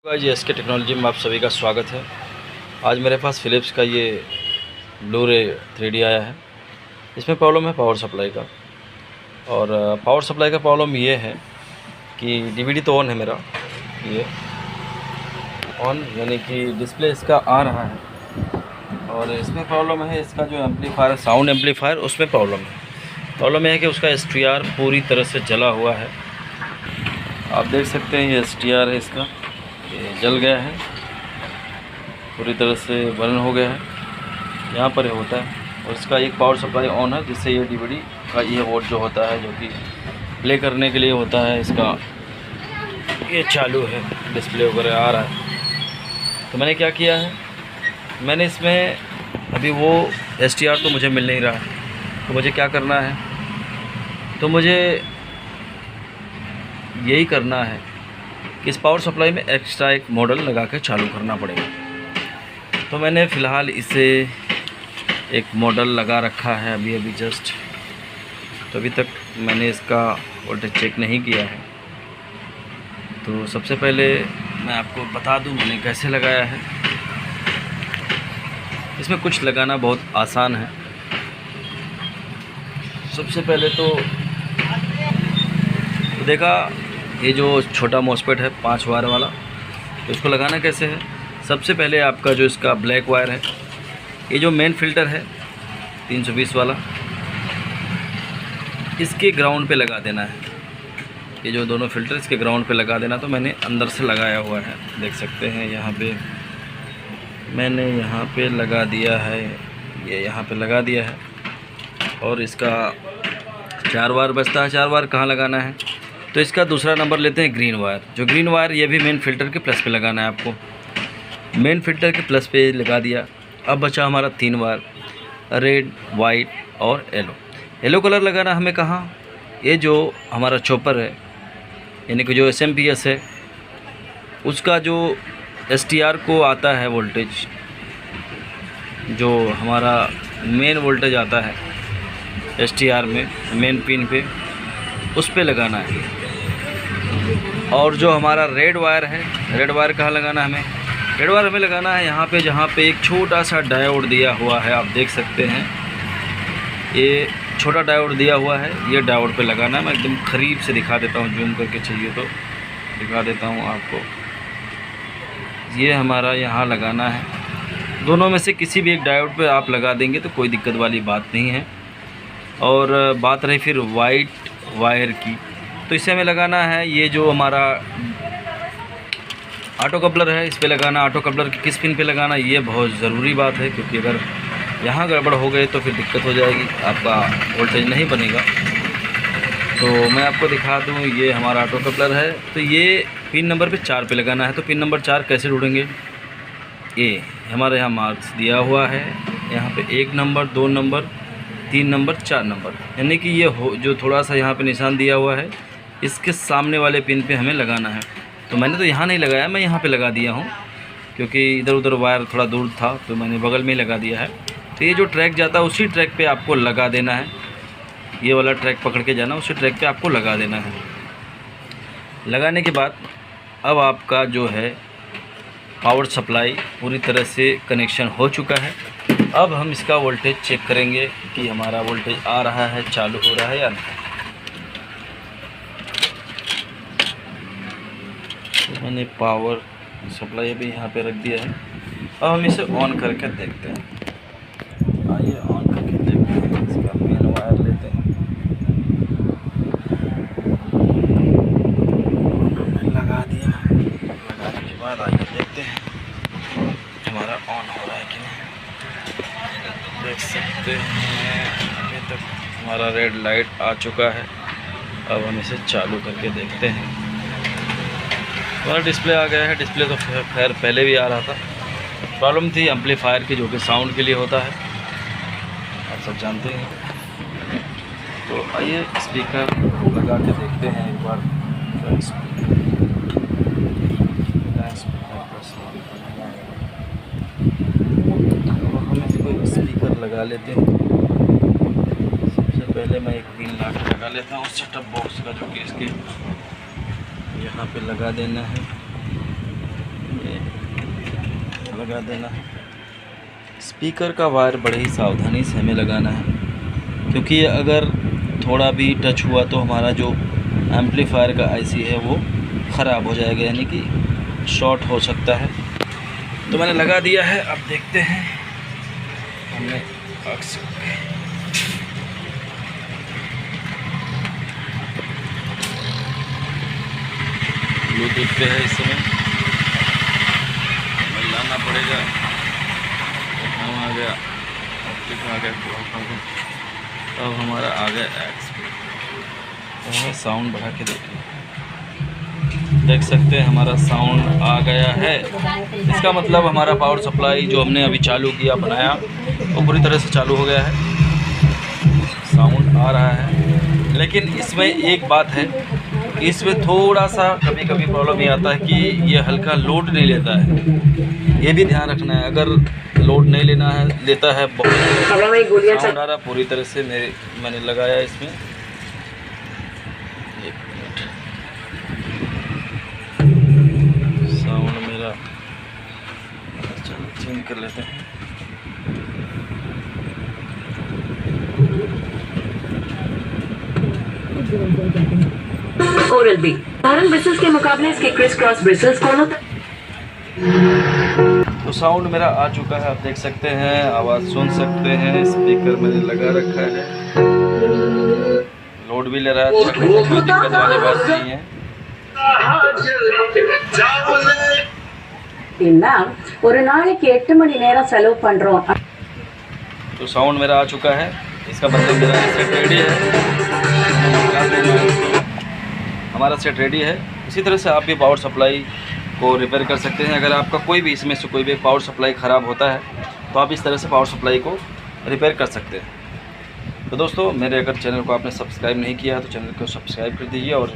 जी SK technology में आप सभी का स्वागत है। आज मेरे पास फ़िलिप्स का ये ब्लू-रे 3D आया है। इसमें प्रॉब्लम है पावर सप्लाई का, और पावर सप्लाई का प्रॉब्लम ये है कि डीवीडी तो ऑन है मेरा, ये ऑन यानी कि डिस्प्ले इसका आ रहा है, और इसमें प्रॉब्लम है इसका जो एम्पलीफायर साउंड एम्पलीफायर उसमें प्रॉब्लम है। प्रॉब्लम यह है कि उसका STR पूरी तरह से जला हुआ है। आप देख सकते हैं ये STR है इसका, ये जल गया है, पूरी तरह से बर्न हो गया है। यहाँ पर ये होता है, और इसका एक पावर सप्लाई ऑन है जिससे ये डीवीडी का ये वोट जो होता है, जो कि प्ले करने के लिए होता है, इसका ये चालू है, डिस्प्ले वगैरह आ रहा है। तो मैंने क्या किया है, मैंने इसमें अभी वो STR तो मुझे मिल नहीं रहा है, तो मुझे क्या करना है, तो मुझे यही करना है कि इस पावर सप्लाई में एक्स्ट्रा एक मॉडल लगा के चालू करना पड़ेगा। तो मैंने फ़िलहाल इसे एक मॉडल लगा रखा है अभी जस्ट। तो अभी तक मैंने इसका वोल्टेज चेक नहीं किया है। तो सबसे पहले मैं आपको बता दूं मैंने कैसे लगाया है। इसमें कुछ लगाना बहुत आसान है। सबसे पहले तो देखा, ये जो छोटा मॉसफेट है 5 वायर वाला, तो इसको लगाना कैसे है। सबसे पहले आपका जो इसका ब्लैक वायर है, ये जो मेन फ़िल्टर है 320 वाला, इसके ग्राउंड पे लगा देना है। ये जो दोनों फ़िल्टर इसके ग्राउंड पे लगा देना। तो मैंने अंदर से लगाया हुआ है, देख सकते हैं यहाँ पे मैंने यहाँ पे लगा दिया है, ये यहाँ पे लगा दिया है। और इसका 4 वायर बचता है। 4 वायर कहाँ लगाना है, तो इसका दूसरा नंबर लेते हैं ग्रीन वायर। जो ग्रीन वायर ये भी मेन फ़िल्टर के प्लस पे लगाना है आपको। मेन फ़िल्टर के प्लस पे लगा दिया। अब बचा हमारा 3 वायर, रेड, वाइट और येलो। येलो कलर लगाना हमें कहाँ, ये जो हमारा चॉपर है यानी कि जो SMPS है, उसका जो STR को आता है वोल्टेज, जो हमारा मेन वोल्टेज आता है STR में मेन पिन पे, उस पे लगाना है। और जो हमारा रेड वायर है, रेड वायर कहाँ लगाना है हमें, रेड वायर हमें लगाना है यहाँ पे, जहाँ पे एक छोटा सा डायोड दिया हुआ है। आप देख सकते हैं ये छोटा डायोड दिया हुआ है, ये डायोड पे लगाना है। मैं एकदम करीब से दिखा देता हूँ, जूम करके चाहिए तो दिखा देता हूँ आपको। ये हमारा यहाँ लगाना है। दोनों में से किसी भी एक डायोड पे आप लगा देंगे तो कोई दिक्कत वाली बात नहीं है। और बात रही फिर वाइट वायर की, तो इसे हमें लगाना है ये जो हमारा ऑटो कपलर है, इस पे लगाना। ऑटो कपलर की किस पिन पे लगाना, ये बहुत ज़रूरी बात है, क्योंकि अगर यहाँ गड़बड़ हो गए तो फिर दिक्कत हो जाएगी, आपका वोल्टेज नहीं बनेगा। तो मैं आपको दिखा दूँ, ये हमारा ऑटो कपलर है, तो ये पिन नंबर पे 4 पे लगाना है। तो पिन नंबर 4 कैसे ढूंढेंगे, ये हमारे यहाँ मार्क्स दिया हुआ है, यहाँ पे 1 नंबर, 2 नंबर, 3 नंबर, 4 नंबर, यानी कि ये जो थोड़ा सा यहाँ पे निशान दिया हुआ है, इसके सामने वाले पिन पे हमें लगाना है। तो मैंने तो यहाँ नहीं लगाया, मैं यहाँ पे लगा दिया हूँ, क्योंकि इधर उधर वायर थोड़ा दूर था, तो मैंने बगल में ही लगा दिया है। तो ये जो ट्रैक जाता है उसी ट्रैक पे आपको लगा देना है। ये वाला ट्रैक पकड़ के जाना, उसी ट्रैक पे आपको लगा देना है। लगाने के बाद अब आपका जो है पावर सप्लाई पूरी तरह से कनेक्शन हो चुका है। अब हम इसका वोल्टेज चेक करेंगे कि हमारा वोल्टेज आ रहा है, चालू हो रहा है या नहीं। तो मैंने पावर सप्लाई भी यहाँ पे रख दिया है। अब हम इसे ऑन करके देखते हैं। आइए ऑन करके देखते हैं। इसका मेन वायर लेते हैं, लगा दिया। लगाने के बाद आइए देखते हैं हमारा ऑन हो रहा है कि नहीं। देख सकते हैं अभी तक हमारा रेड लाइट आ चुका है। अब हम इसे चालू करके देखते हैं। हमारा डिस्प्ले आ गया है। डिस्प्ले तो खैर पहले भी आ रहा था। प्रॉब्लम थी एम्पलीफायर की, जो कि साउंड के लिए होता है, आप सब जानते हैं। तो आइए स्पीकर लगा के देखते हैं एक बार। हम इसको स्पीकर लगा लेते हैं। सबसे पहले मैं एक पिन लगा लेता हूँ सेटअप बॉक्स का, जो कि इसके यहाँ पे लगा देना है। लगा देना है। स्पीकर का वायर बड़े ही सावधानी से हमें लगाना है, क्योंकि अगर थोड़ा भी टच हुआ तो हमारा जो एम्पलीफायर का आईसी है वो ख़राब हो जाएगा, यानी कि शॉर्ट हो सकता है। तो मैंने लगा दिया है। अब देखते हैं हमने ब्लूटूथ पे है, इस समय हमें लाना पड़ेगा। हम आ गया, ऑप्टिक आ गया, अब हमारा आ गया एक्स पे। तो हमें साउंड बढ़ा के देख सकते हैं हमारा साउंड आ गया है। इसका मतलब हमारा पावर सप्लाई जो हमने अभी चालू किया बनाया वो पूरी तरह से चालू हो गया है, साउंड आ रहा है। लेकिन इसमें एक बात है, इसमें थोड़ा सा कभी कभी प्रॉब्लम ये आता है कि ये हल्का लोड नहीं लेता है, ये भी ध्यान रखना है। अगर लोड नहीं लेता है, बहुत साउंड आ रहा पूरी तरह से। मैंने लगाया इसमें, एक मिनट, साउंड मेरा चलो चेंज कर लेते हैं। ओरल बी साधारण ब्रिसल्स के मुकाबले इसके क्रिस क्रॉस ब्रिसल्स कौन होता है? तो साउंड मेरा आ चुका है, आप देख सकते हैं, आवाज़ सुन सकते हैं। स्पीकर मैंने लगा रखा है, लोड भी ले रहा है, अच्छा कोई दिक्कत वाली बात नहीं है। ஒரு நாளைக்கு 8 மணி நேரம் செலவு பண்றோம்। तो साउंड मेरा आ चुका है, इसका मतलब मेरा सेट रेडी है, हमारा सेट रेडी है। इसी तरह से आप भी पावर सप्लाई को रिपेयर कर सकते हैं। अगर आपका कोई भी इसमें से कोई भी पावर सप्लाई ख़राब होता है तो आप इस तरह से पावर सप्लाई को रिपेयर कर सकते हैं। तो दोस्तों, मेरे अगर चैनल को आपने सब्सक्राइब नहीं किया है तो चैनल को सब्सक्राइब कर दीजिए और